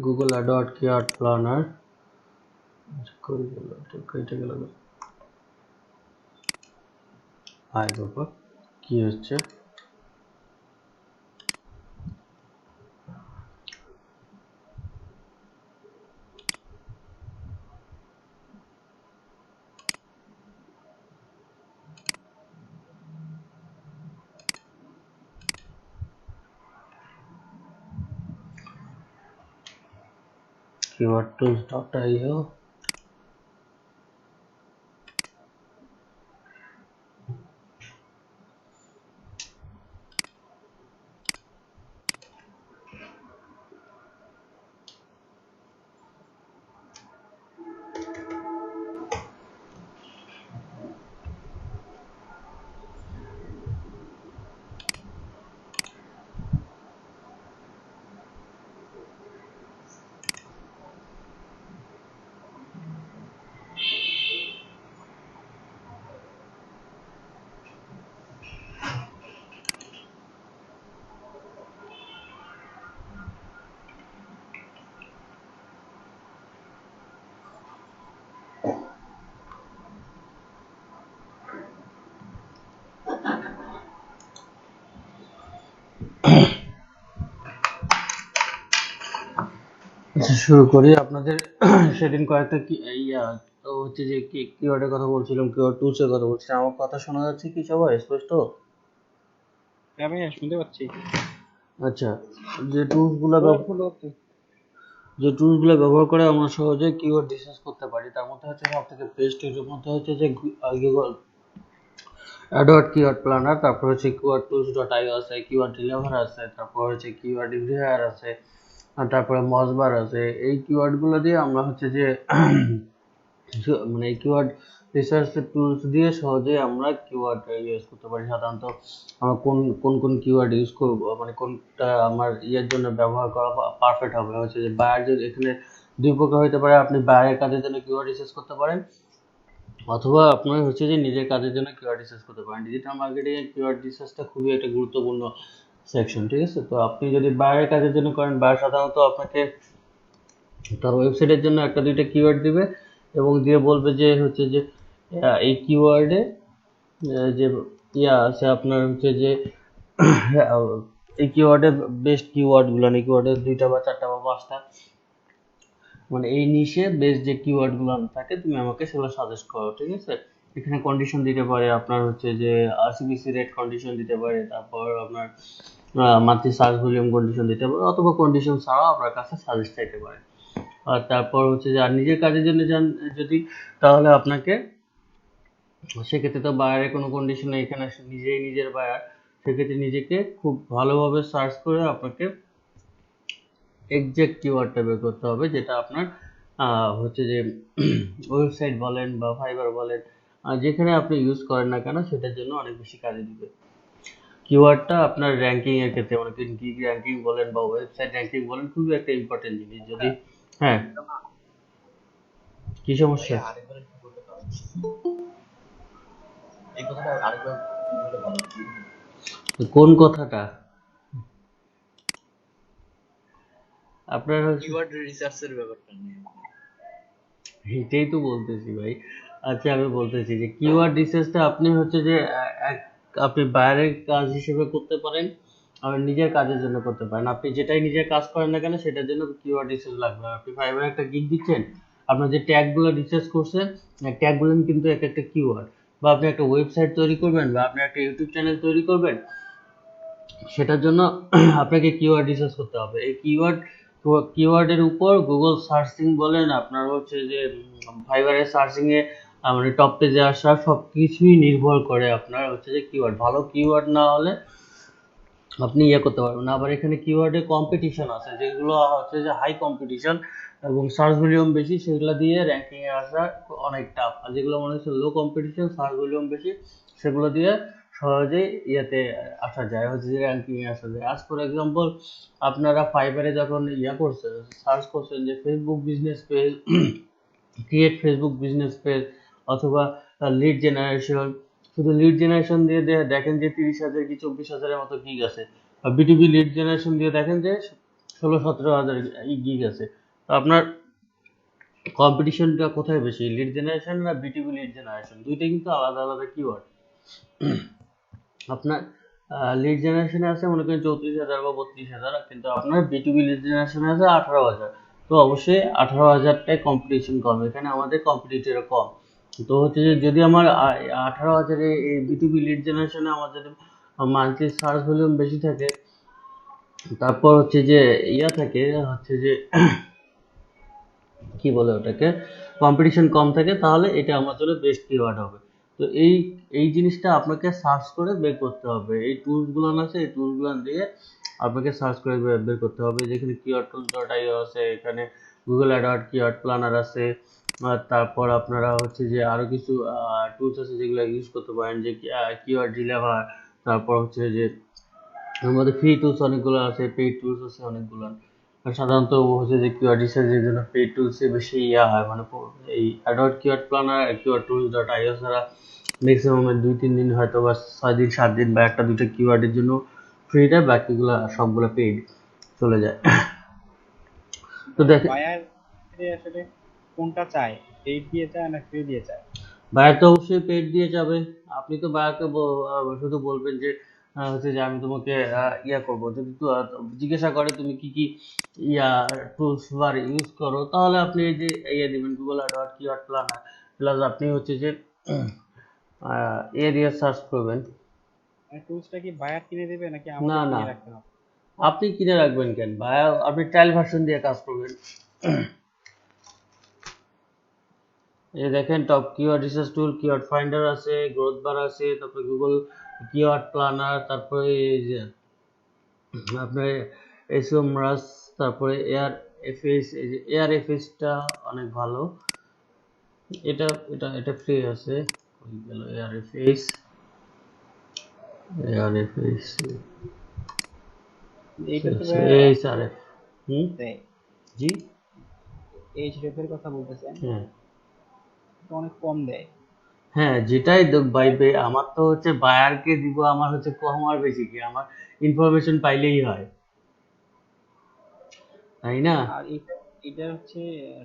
Google AdWord keyword planner কেটে গেল। High বাবা, কি হচ্ছে? keywordtools.io শুরু করি। আপনাদের সেদিন কয়েকটা হচ্ছে যে কিওয়ার্ডের কথা বলছিলাম, কিওয়ার্ড টুলস এর কথা বলছিলাম। আমার কথা শোনা যাচ্ছে কি সবাই স্পষ্ট? হ্যাঁ ভাইয়া, শুনতে পাচ্ছি। আচ্ছা, যে টুলসগুলো ব্যবহার করে আমরা সহজে কিওয়ার্ড রিসার্চ করতে পারি, তার মধ্যে হচ্ছে সবথেকে বেস্ট এর মধ্যে হচ্ছে যে গুগল অ্যাডওয়ার্ড কিওয়ার্ড প্ল্যানার, তারপর হচ্ছে keywordtools.io আছে, কিওয়ার্ড ডিলিভার আছে, তারপর হচ্ছে কিওয়ার্ড এভরিওয়্যার আছে, আর তারপরে মজবার আছে। এই কিওয়ার্ডগুলো দিয়ে আমরা হচ্ছে যে মানে এই কিওয়ার্ড রিসার্চ টুলস দিয়ে সহজে আমরা কিওয়ার্ড ইউজ করতে পারি। সাধারণত আমরা কোন কিওয়ার্ড ইউজ করব, মানে কোনটা আমার জন্য ব্যবহার করা পারফেক্ট হবে। হচ্ছে যে বায়ার, যদি এখানে দুই প্রকার হতে পারে। আপনি বায়ারের কাজের জন্য কিওয়ার্ড রিসার্চ করতে পারেন, অথবা আপনি হচ্ছে যে নিজের কাজের জন্য কিওয়ার্ড রিসার্চ করতে পারেন। ডিজিটাল মার্কেটিং এর কিওয়ার্ড রিসার্চটা খুবই একটা গুরুত্বপূর্ণ সেকশন, ঠিক আছে? তো আপনি যদি বায়ারের কাজের জন্য করেন, বায়ার সাধারণত আপনাকে তার ওয়েবসাইটের জন্য একটা দুইটা কিওয়ার্ড দিবে এবং দিয়ে বলবে যে হচ্ছে যে এই কিওয়ার্ডে যে আছে আপনার হচ্ছে যে এই কিওয়ার্ডের বেস্ট কিওয়ার্ডগুলো নেই, কিওয়ার্ডের দুইটা বা চারটা বা পাঁচটা, মানে এই নিশে বেস্ট যে কিওয়ার্ডগুলো থাকে তুমি আমাকে সেগুলো সাজেস্ট করো, ঠিক আছে? এখানে কন্ডিশন দিতে পারে, আপনার হচ্ছে যে আরসিবিসি রেট কন্ডিশন দিতে পারে, তারপর আপনার মান্থলি সার্চ ভলিউম কন্ডিশন দিতে পারে, অথবা কন্ডিশন ছাড়াও আপনার কাছে সাজেস্ট চাইতে পারে। আর তারপর হচ্ছে যে আর নিজের কাজের জন্য যান যদি, তাহলে আপনাকে সেক্ষেত্রে তো বায়ারের কোনো কন্ডিশন নেই, এখানে নিজেই নিজের বায়ার, সেক্ষেত্রে নিজেকে খুব ভালোভাবে সার্চ করে আপনাকে এক্সাক্ট কিওয়ার্ডটা বের করতে হবে, যেটা আপনার হচ্ছে যে ওয়েবসাইট বলেন বা ফাইবার বলেন, যেখানে আপনি ইউজ করেন না কেন সেটার জন্য অনেক বেশি কাজে দিবে। কিওয়ার্ডটা আপনার র্যাঙ্কিং এর ক্ষেত্রে, মানে কি র্যাঙ্কিং বলেন বা ওয়েবসাইট র্যাঙ্কিং বলেন, খুবই একটা ইম্পর্টেন্ট জিনিস। যদি হ্যাঁ, কি সমস্যা? কোন কথাটা আপনার কিওয়ার্ড রিসার্চের ব্যাপারটা নিয়ে এটাই তো বলতেছি ভাই। আচ্ছা, আমি বলতেছি যে কিওয়ার্ড রিসার্চটা আপনি হচ্ছে যে আপনি বাইরের কাজ হিসেবে করতে পারেন, আবার নিজের কাজের জন্য করতে পারেন। আপনি যেটাই নিজের কাজ করেন না কেন সেটার জন্য কিওয়ার্ড রিসার্চ লাগবে। আপনি ফাইবারে একটা গিগ দিচ্ছেন, আপনার যে ট্যাগগুলো রিসার্চ করছেন, ট্যাগগুলো কিন্তু এক একটা কিওয়ার্ড। বা আপনি একটা ওয়েবসাইট তৈরি করবেন, বা আপনি একটা ইউটিউব চ্যানেল তৈরি করবেন, সেটার জন্য আপনাকে কিওয়ার্ড রিসার্চ করতে হবে। এই কিওয়ার্ডের উপর গুগল সার্চিং বলেন, আপনার হচ্ছে যে ফাইবারের সার্চিং এ মানে টপ পেজে আসা, সবকিছুই নির্ভর করে আপনার হচ্ছে যে কিওয়ার্ড। ভালো কিওয়ার্ড না হলে আপনি করতে পারবেন না। আবার এখানে কিওয়ার্ডে কম্পিটিশন আছে, যেগুলো হচ্ছে যে হাই কম্পিটিশন এবং সার্চ ভলিউম বেশি, সেগুলো দিয়ে র্যাঙ্কিং এ আসা অনেক টাফ। আর যেগুলো মনে হচ্ছে লো কম্পিটিশন, সার্চ ভলিউম বেশি, সেগুলো দিয়ে সহজেই আসা যায়, হচ্ছে যে র্যাঙ্কিং এ আসা যায়। আজ ফর এক্সাম্পল, আপনারা ফাইবারে যখন করছেন, সার্চ করছেন যে Facebook business page, create Facebook business page, অথবা লিড জেনারেশন, শুধু লিড জেনারেশন দিয়ে দেখেন যে 30,000 কি 24,000-এর মতো গিগ আছে। বিটুবি লিড জেনারেশন দিয়ে দেখেন যে 16-17 হাজার গিগ আছে। তো আপনার কম্পিটিশনটা কোথায় বেশি, লিড জেনারেশন না বিটিভি লিড জেনারেশন? দুইটাই কিন্তু আলাদা আলাদা কিওয়ার্ড। আপনার লিড জেনারেশনে আছে মনে করেন 34,000 বা 32,000, কিন্তু আপনার বিটিভি লিড জেনারেশনে আছে 18,000। তো অবশ্যই 18,000টায় কম্পিটিশন কম, এখানে আমাদের কম্পিটিটর কম। তো হচ্ছে যে যদি আমার 18,000 এই বিটিভি লিড জেনারেশনে আমার যদি মান্থলি সার্চ ভলিউম বেশি থাকে, তারপর হচ্ছে যে ইয়া থাকে হচ্ছে যে কি বলে ওটাকে, কম্পিটিশন কম থাকে, তাহলে এটা আমার জন্য বেস্ট কিওয়ার্ড হবে। তো এই জিনিসটা আপনাকে সার্চ করে বের করতে হবে। এই টুলসগুলো আছে, এই টুলসগুলো দিয়ে আপনাকে সার্চ করে বের করতে হবে। যেখানে কিওয়ার্ড টুলস ডট আইও আছে, এখানে গুগল অ্যাডওয়ার্ড কিওয়ার্ড প্ল্যানার আছে, আর তারপর আপনারা হচ্ছে যে আরো কিছু টুলস আছে যেগুলো ইউজ করতে পারেন, যে কিওয়ার্ড ডিলেভার। তারপর হচ্ছে যে এর মধ্যে ফ্রি টুলস অনেকগুলো আছে, পেইড টুলস আছে অনেকগুলো। আর সাধারণত হচ্ছে যে কিওয়ার্ড রিসার্চের জন্য পেইড টুলসে বেশি ইয়া হয়, মানে এই AdWord keyword planner keyword tools dot io ছাড়া ম্যাক্সিমাম 2-3 দিন হয়তো বা 6 দিন 7 দিন বা একটা দুটো কিওয়ার্ডের জন্য ফ্রি দেয়, বাকিগুলো সবগুলো পেইড চলে যায়। তো দেখেন, বায়ার আসলে কোনটা চায়, পেইড দিয়ে চায় না ফ্রি দিয়ে চায়? বায়ার তো অবশ্যই পেড দিয়ে যাবে। আপনি তো বায়ারকে শুধু বলবেন যে হচ্ছে যে আমি তোমাকে ইয়া করবো, যদি জিজ্ঞাসা করে তুমি কি কি ইয়া টুলস বার ইউজ করো, তাহলে আপনি এই যে ইয়ে দিবেন Google AdWord keyword planner, plus আপনি হচ্ছে যে এ দিয়ে সার্চ করবেন। মানে টুলসটা কি বায়ার কিনে দেবে নাকি না আমাদের না, কিনে রাখতে হবে? আপনি কিনে রাখবেন কেন, বায়ার আপনি ট্রায়াল ভার্সন দিয়ে কাজ করবেন। এই দেখেন, টপ কিওয়ার্ড রিসার্চ টুল, কিওয়ার্ড ফাইন্ডার আছে, গ্রোথ বার আছে, তারপরে গুগল কিওয়ার্ড প্ল্যানার, তারপরে এই যে আপনার এসওমরাস, তারপরে এয়ার এফএস। এই যে এয়ার এফএসটা অনেক ভালো, এটা এটা এটা ফ্রি আছে। কই গেল এয়ার এফএস? এয়ার এফএস এইটা তো এইচআরএফ। হুম, দেয়, জি, এইচ রেফের কথা বলতেছেন, হ্যাঁ তো অনেক কম দেয়। হ্যাঁ, যেটাই বাইবে, আমার তো হচ্ছে বায়ারকে দিব, আমার হচ্ছে কম আর বেশি কি, আমার ইনফরমেশন পাইলেই হয়, তাই না? আর এটা এটা হচ্ছে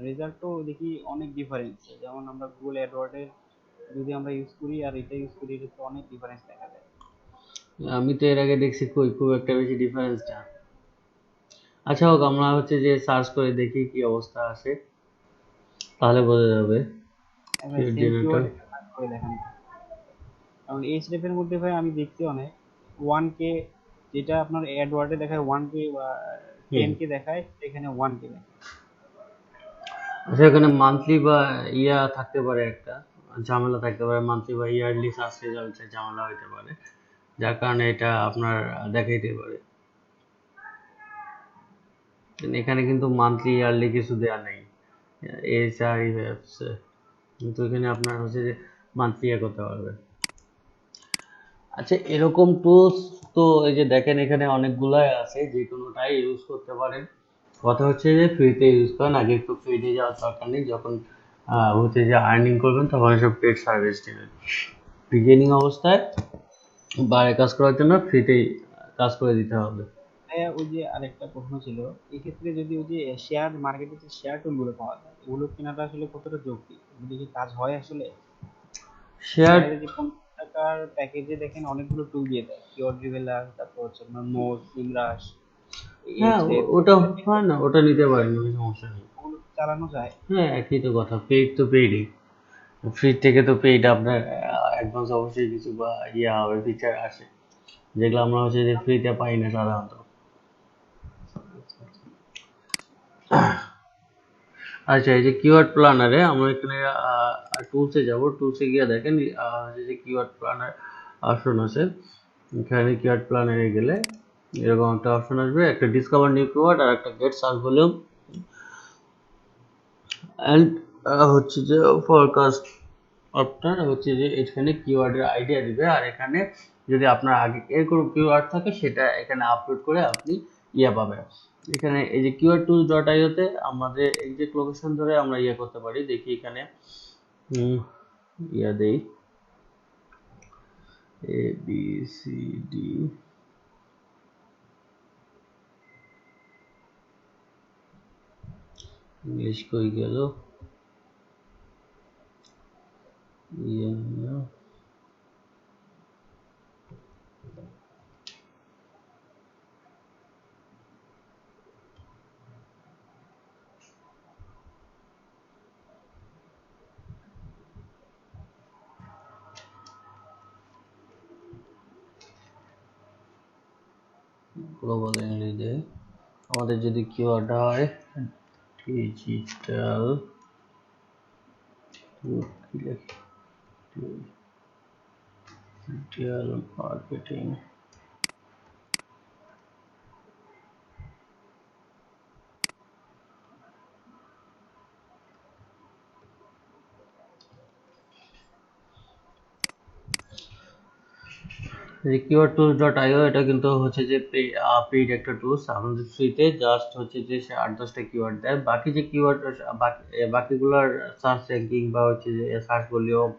রেজাল্টও দেখি অনেক ডিফারেন্স। যেমন আমরা গুগল অ্যাডওয়ার্ডের যদি আমরা ইউজ করি আর এটা ইউজ করি, এটা তো অনেক ডিফারেন্স দেখা যায়। আমি তো এর আগে দেখছি কই খুব একটা বেশি ডিফারেন্স না। আচ্ছা হোক, আমরা হচ্ছে যে সার্চ করে দেখি কি অবস্থা আছে, তাহলে বোঝা যাবে। এবার কিওয়ার্ড সেম জেনারেটর, কিওয়ার্ড করে দেখেন, কারণ এইচ রেফের মধ্যে ভাই আমি দেখছি অনেক 1K, যেটা আপনার অ্যাডওয়ার্ডে দেখায় 1K বা হুম, 10K দেখায়, এখানে 1K দেখায়। আচ্ছা এখানে মান্থলি বা ইয়া থাকতে পারে, একটা ঝামেলা থাকতে পারে, মান্থলি বা ইয়ারলি সার্চ রেজাল্টে ঝামেলা হতে পারে, যার কারণে এটা আপনার দেখাইতে পারে। কিন্তু এখানে কিন্তু মান্থলি ইয়ারলি কিছু দেওয়া নেই, এইচ আর কিন্তু এখানে আপনার হচ্ছে যে মান্থলি ইয়ে করতে পারবে। আচ্ছা, এরকম টুলস তো এই যে দেখেন এখানে অনেকগুলাই আছে, যে কোনোটাই ইউজ করতে পারেন। কথা হচ্ছে যে ফ্রিতে ইউজ করেন, আগে একটু ফ্রিতে যাওয়ার দরকার নেই, যখন হচ্ছে যে আর্নিং করবেন তখন এসব পেড সার্ভিস নেবেন। বিগিনিং অবস্থায় বাইরে কাজ করার জন্য ফ্রিতেই কাজ করে দিতে হবে। হ্যাঁ, ওই যে আরেকটা প্রশ্ন ছিল, এক্ষেত্রে যদি ওই যে শেয়ার মার্কেটে যে শেয়ার টুল গুলো পাওয়া যায়, এগুলো কেনাটা আসলে কতটা যৌক্তিক, এগুলো কি কাজ হয় আসলে? শেয়ার, বাইরে যে 50 টাকার প্যাকেজে দেখেন অনেকগুলো টুল দিয়ে দেয়, কিওয়ার্ড রিভেলার, তারপর হচ্ছে আপনার নোজ, সিমরাশ, হ্যাঁ এইচরেফ, ওটা হয় না, ওটা নিতে পারেন, কোনো সমস্যা নেই। ওগুলো চালানো যায়। হ্যাঁ একই তো কথা, পেইড তো পেইডই, ফ্রি থেকে তো পেইড আপনার অ্যাডভান্স অবশ্যই কিছু বা ইয়া হবে, ফিচার আসে যেগুলো আমরা হচ্ছে যে ফ্রিতে পাই না সাধারণত। আচ্ছা আচ্ছা। আচ্ছা, এই যে কিওয়ার্ড প্ল্যানারে আমরা এখানে টুলসে যাব, টুলসে গিয়ে দেখেন যে কিওয়ার্ড প্ল্যানার অপশন আছে। এখানে কিওয়ার্ড প্ল্যানারে গেলে এরকম একটা অপশন আসবে, একটা ডিসকভার নিউ কিওয়ার্ড আর একটা গেট সার্চ ভলিউম অ্যান্ড হচ্ছে যে ফরকাস্ট। আপনার হচ্ছে যে এখানে কিওয়ার্ডের আইডিয়া দিবে, আর এখানে যদি আপনার আগে এর কোনো কিওয়ার্ড থাকে সেটা এখানে আপলোড করে আপনি ইয়া পাবেন। এখানে এই যে কিওয়ার্ড টুলস ডট আইওতে আমাদের এক্সাক্ট লোকেশন ধরে আমরা ইয়া করতে পারি। দেখি এখানে ইয়া দেই, A B C D, English কই গেল? গ্লোবাল ইংলিশে আমাদের যদি কিওয়ার্ড হয় ডিজিটাল ডিজিটাল মার্কেটিং, keywordtools.io এটা কিন্তু হচ্ছে যে পেইড একটা টুলস। আমাদের ফ্রিতে জাস্ট হচ্ছে যে সে 8-10টা কিওয়ার্ড দেয়। বাকি যে কিওয়ার্ড বাকিগুলোর সার্চ র্যাঙ্কিং বা হচ্ছে যে search volume,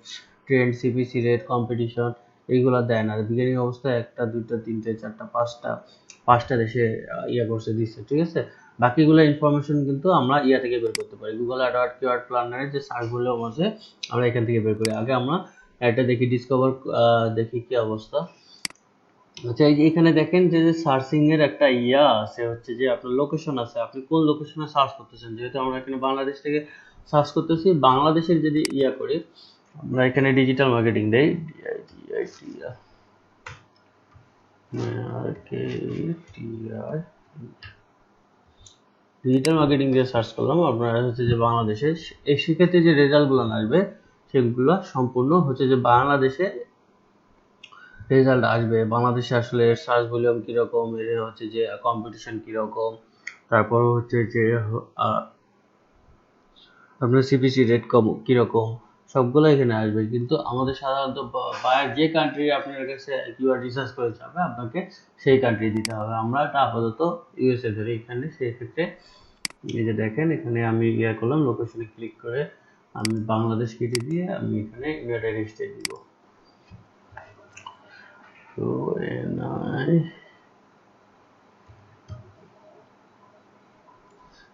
trend, CPC rate, competition এইগুলো দেয় না। বিগিনিং অবস্থায় 1টা 2টা 3টে 4টা 5টা দেশে করছে দিচ্ছে, ঠিক আছে। বাকিগুলো ইনফরমেশন কিন্তু আমরা থেকে বের করতে পারি। গুগল অ্যাডওয়ার্ড কিওয়ার্ড প্ল্যানারের যে সার্চ ভলিউম আছে আমরা এখান থেকে বের করি। আগে আমরা এটা দেখি ডিসকভার, দেখি কি অবস্থা। আচ্ছা, এই যে এখানে দেখেন যে সার্চিং এর একটা আছে, হচ্ছে যে আপনার লোকেশন আছে, আপনি কোন লোকেশনে সার্চ করতেছেন। যেহেতু আমরা এখানে বাংলাদেশ থেকে সার্চ করতেছি, বাংলাদেশের যদি করি, আমরা এখানে ডিজিটাল মার্কেটিং দেই, ডিজিটাল মার্কেটিং দিয়ে সার্চ করলাম, আপনারা হচ্ছে যে বাংলাদেশে এই সেক্ষেত্রে যে রেজাল্টগুলো আসবে সেগুলো সম্পূর্ণ হচ্ছে যে বাংলাদেশে রেজাল্ট আসবে। বাংলাদেশে আসলে সার্চ ভলিউম কিরকম, এর হচ্ছে যে কম্পিটিশন কিরকম, তারপর হচ্ছে যে আপনার সিপিসি রেট কম কিরকম, সবগুলো এখানে আসবে। কিন্তু আমাদের সাধারণত বায়ার যে কান্ট্রি আপনার কাছে কিওয়ার্ড রিসার্চ করে যাবে আপনাকে সেই কান্ট্রি দিতে হবে। আমরা এটা আপাতত ইউএসএ ধরি এখানে। সেক্ষেত্রে এই যে দেখেন এখানে আমি করলাম, লোকেশনে ক্লিক করে আমি বাংলাদেশ কেটে দিয়ে আমি এখানে ইউনাইটেড স্টেট দিব। তো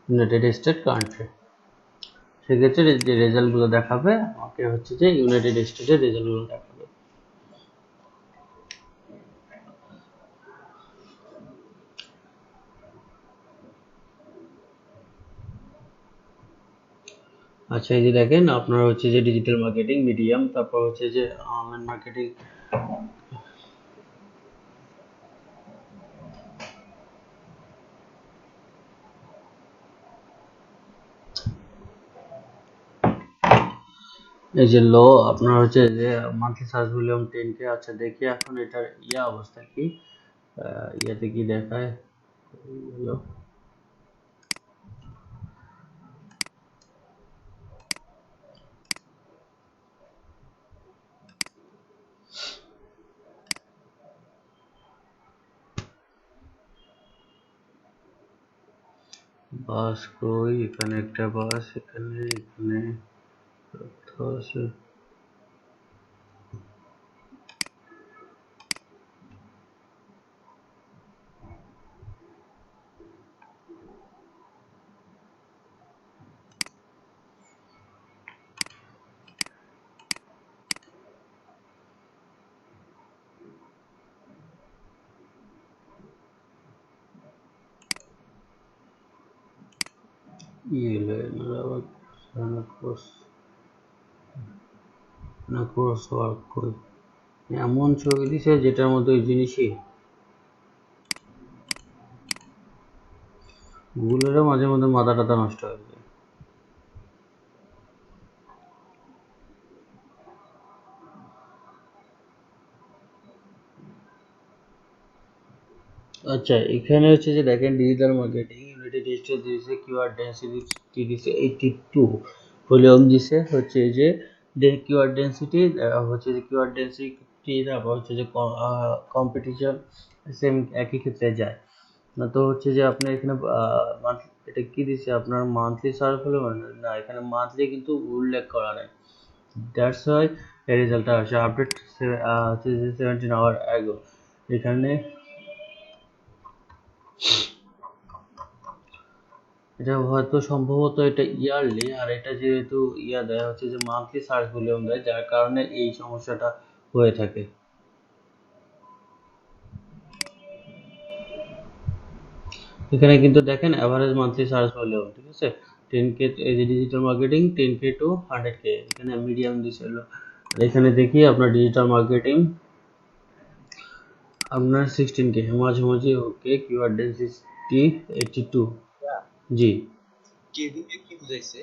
ইউনাইটেড স্টেট কান্ট্রি, সেক্ষেত্রে যে রেজাল্টগুলো দেখাবে আমাকে হচ্ছে যে ইউনাইটেড স্টেটের রেজাল্টগুলো দেখাবে। আচ্ছা, এই যে দেখেন আপনার হচ্ছে যে ডিজিটাল মার্কেটিং মিডিয়াম, তারপর হচ্ছে যে অনলাইন মার্কেটিং, এই যে লো আপনার হচ্ছে যে মান্থলি সার্চ ভলিউম 10K। আচ্ছা, দেখি এখন এটার অবস্থা কি, ইয়াতে কি দেখায়। বাস কই, এখানে একটা বাস, এখানে তথ্য আছে। এমন ছবি দিছে যেটার মধ্যে ওই জিনিসই, গুগলেরও মাঝে মধ্যে মাথা টাথা নষ্ট হয়ে যায়। আচ্ছা, এখানে হচ্ছে যে দেখেন ডিজিটাল মার্কেটিং ইউনাইটেড স্টেটস দিয়েছে, কিওয়ার্ড ডেন্সিটি দিয়েছে 82, ভলিউম দিছে হচ্ছে যে কিওয়ার্ড ডেন্সিটি, হচ্ছে যে কিওয়ার্ড ডেন্সিটি, তারপর হচ্ছে যে কম্পিটিশন সেম একই ক্ষেত্রে যায় না। তো হচ্ছে যে আপনার এখানে এটা কি দিচ্ছে আপনার মান্থলি সার্চ ভলিউম না, এখানে মান্থলি কিন্তু উল্লেখ করা নাই। দ্যাটস ওয়াই এই রেজাল্টটা আসে আপডেট হচ্ছে যে 17 আওয়ার অ্যাগো। এখানে এটা হয়তো সম্ভবত এটা ইয়ারলি, আর এটা যেহেতু ইয়া দেয় হচ্ছে যে মান্থলি সার্চ ভলিউম দেয়, যার কারণে এই সমস্যাটা হয়ে থাকে। এখানে কিন্তু দেখেন অ্যাভারেজ মান্থলি সার্চ ভলিউম, ঠিক আছে, 10K এই যে digital marketing 10K two 100K, এখানে মিডিয়াম দিছিল। আর এখানে দেখি আপনার ডিজিটাল মার্কেটিং আপনার 16K মাঝামাঝি, ওকে। কিওয়ার্ড ডেন্সিটি 82, জি। কে দিয়ে কি বুঝাইছে?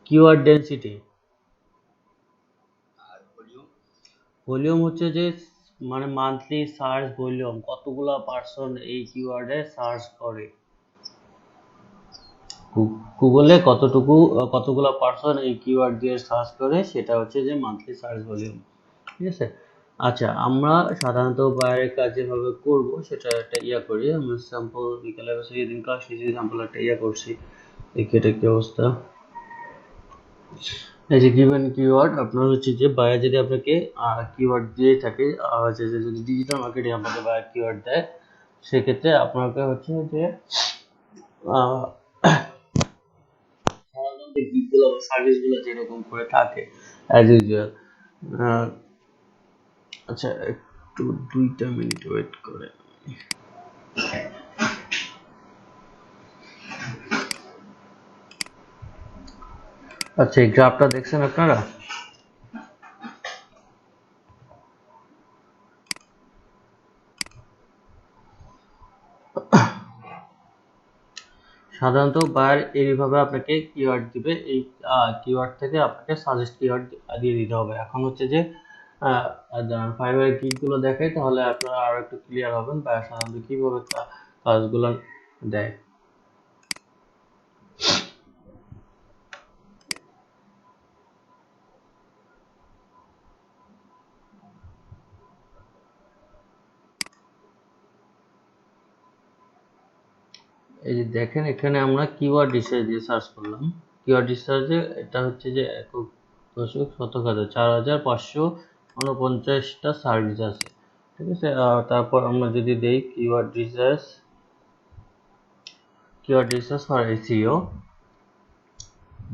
কিওয়ার্ড ডেন্সিটি, আর ভলিউম? ভলিউম হচ্ছে যে মানে মান্থলি সার্চ ভলিউম, কতগুলা পার্সন এই কিওয়ার্ডে সার্চ করে, গুগলে কতগুলা পার্সন এই কিওয়ার্ড দিয়ে সার্চ করে, সেটা হচ্ছে যে মান্থলি সার্চ ভলিউম, ঠিক আছে। আচ্ছা, আমরা সাধারণত বাইরের কাজ যেভাবে করব সেটা একটা ইয়া করি। আমরা স্যাম্পল বিকালে বসে যেদিন ক্লাস নিয়েছি স্যাম্পল একটা ইয়া করছি, দেখি এটা কি অবস্থা। এই যে গিভেন কিওয়ার্ড, আপনার হচ্ছে যে বায়ার যদি আপনাকে কিওয়ার্ড দিয়ে থাকে, হচ্ছে যে যদি ডিজিটাল মার্কেটিং আপনাকে বায়ার কিওয়ার্ড দেয়, সেক্ষেত্রে আপনাকে হচ্ছে যে সাধারণত গিগগুলো বা সার্ভিসগুলো যেরকম করে থাকে অ্যাজ ইউজুয়াল। আচ্ছা, একটু 2টা মিনিট ওয়েট করে। আচ্ছা, এই গ্রাফটা দেখছেন আপনারা? সাধারণত বায়ার এইভাবে আপনাকে কিওয়ার্ড দিবে, এই কিওয়ার্ড থেকে আপনাকে সাজেস্ট কিওয়ার্ড দিয়ে দিতে হবে। এখন হচ্ছে যে ফাইবারের গিগগুলো দেখাই, তাহলে আপনারা আরো একটু ক্লিয়ার হবেন বায়ার সাধারণত কিভাবে কাজগুলো দেয়। এই যে দেখেন, এখানে আমরা কিওয়ার্ড রিসার্চ দিয়ে সার্চ করলাম। কিওয়ার্ড রিসার্চে এটা হচ্ছে যে একক দশক শতক হাজার 4549টা সার্ভিস আছে, ঠিক আছে। তারপর আমরা যদি দেই কিওয়ার্ড রিসার্চ ফর এসইও,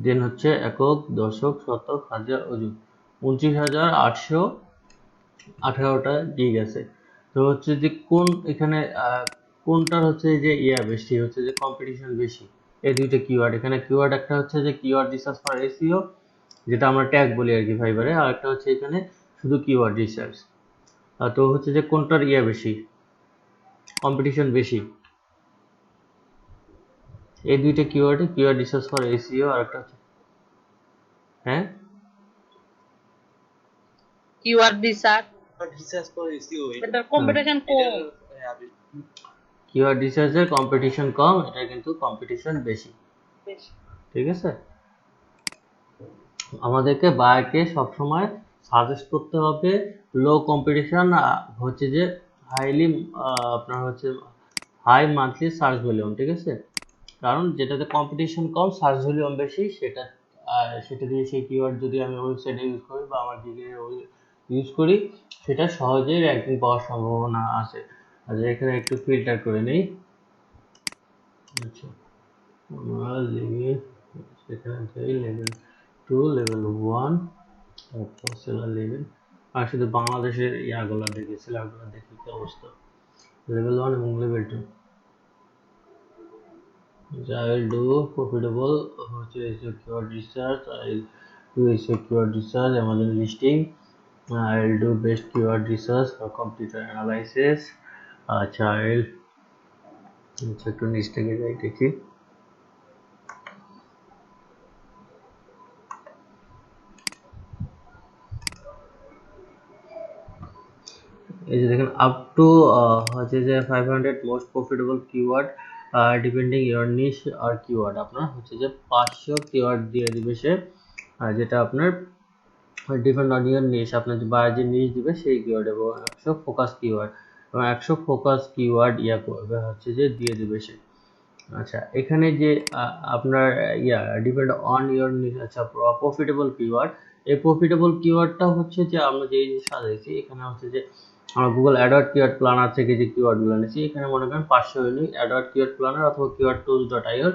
দেন হচ্ছে একক দশক শতক হাজার অযুত 29,818টা গিগ আছে। তো হচ্ছে যে এখানে কোনটার হচ্ছে যে বেশি হচ্ছে যে কম্পিটিশন বেশি, এই দুইটা কিওয়ার্ড। এখানে কিওয়ার্ড একটা হচ্ছে যে কিওয়ার্ড রিসার্চ ফর এসইও, যেটা আমরা ট্যাগ বলি আর কি ফাইবারে, আর একটা হচ্ছে এখানে শুধু কিওয়ার্ড রিসার্চ। তো হচ্ছে যে কোনটার বেশি কম্পিটিশন বেশি, এই দুইটা কিওয়ার্ডে, কিওয়ার্ড রিসার্চ ফর এসইও আর একটা হচ্ছে, হ্যাঁ, keyword research, রিসার্চ করে SEO but the competition com. Keyword রিসার্চের কম্পিটিশন কম, এটা কিন্তু কম্পিটিশন বেশি, বেশি। ঠিক আছে। আমাদেরকে বায়ারকে সবসময় সাজেস্ট করতে হবে লো কম্পিটিশন, হচ্ছে যে হাইলি আপনার হচ্ছে হাই মান্থলি সার্চ ভলিউম, ঠিক আছে। কারণ যেটাতে কম্পিটিশন কম সার্চ ভলিউম বেশি, সেটা দিয়ে সেই কিওয়ার্ড যদি আমি ওয়েবসাইটে ইউজ করি বা আমার দিকে ইউজ করি, সেটা সহজেই র্যাঙ্কিং পাওয়ার সম্ভাবনা আছে। আচ্ছা, এখানে একটু ফিল্টার করে নেই। আচ্ছা, আমরা সেখানে যাই লেভেল 2, লেভেল 1, তারপর সেলার লেভেল, আর শুধু বাংলাদেশের ইয়াগুলো দেখি, সেলারগুলো দেখি কি অবস্থা। লেভেল 1 এবং level 2, I will do profitable which is keyword research, I will do keyword research, Amazon listing, I will do best keyword research for computer analysis। আচ্ছা, I will একটু নিচ থেকে যাই দেখি। এই যে দেখেন আপ টু হচ্ছে যে 500 most profitable keyword depending your niche আর কিওয়ার্ড, আপনার হচ্ছে যে 500 কিওয়ার্ড দিয়ে দিবে সে, যেটা আপনার ডিপেন্ড অন ইওর নিশ, আপনার যে বায়ার যে নিশ দিবে সেই কিওয়ার্ড, এবং 100 ফোকাস কিওয়ার্ড, এবং 100 ফোকাস কিওয়ার্ড করবে হচ্ছে যে দিয়ে দিবে সে। আচ্ছা, এখানে যে আপনার ডিপেন্ড অন ইওর নিশ, আচ্ছা প্রফিটেবল কিওয়ার্ড, এই প্রফিটেবল কিওয়ার্ডটা হচ্ছে যে আমরা যে সাজাইছি, এখানে হচ্ছে যে আমরা গুগল অ্যাডওয়ার্ড কিওয়ার্ড প্ল্যানার থেকে যে কিওয়ার্ডগুলো নিয়েছি, এখানে মনে করেন 500 ইউনিক অ্যাডওয়ার্ড কিওয়ার্ড প্ল্যানার অথবা কিওয়ার্ড টুলস.io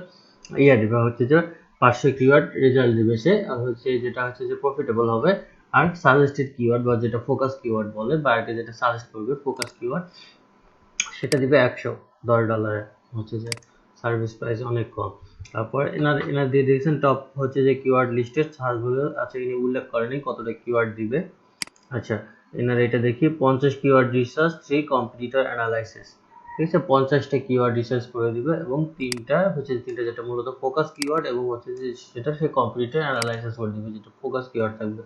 ইয়া দিবে হচ্ছে যে 500 কিওয়ার্ড রেজাল্ট দিবে সে, আর হচ্ছে যেটা হচ্ছে যে প্রফিটেবল হবে। আর সাজেস্টেড কিওয়ার্ড বা যেটা ফোকাস কিওয়ার্ড বলে, বায়ারকে যেটা সাজেস্ট করবে ফোকাস কিওয়ার্ড, সেটা দিবে $110 হচ্ছে যে সার্ভিস প্রাইস অনেক কম। তারপর এনার দিয়ে দিয়েছেন টপ হচ্ছে যে কিওয়ার্ড লিস্টের সার্চ বলে আছে, ইনি উল্লেখ করেনি কতটা কিওয়ার্ড দিবে। আচ্ছা, এনার এটা দেখি 50 কিওয়ার্ড রিসার্চ 3 কম্পিটিটর অ্যানালাইসিস, ঠিক আছে, 50টা কিওয়ার্ড রিসার্চ করে দিবে এবং তিনটা যেটা মূলত ফোকাস কিওয়ার্ড এবং হচ্ছে যে সেটা সে কম্পিটিটর অ্যানালাইসিস করে দিবে যেটা ফোকাস কিওয়ার্ড থাকবে।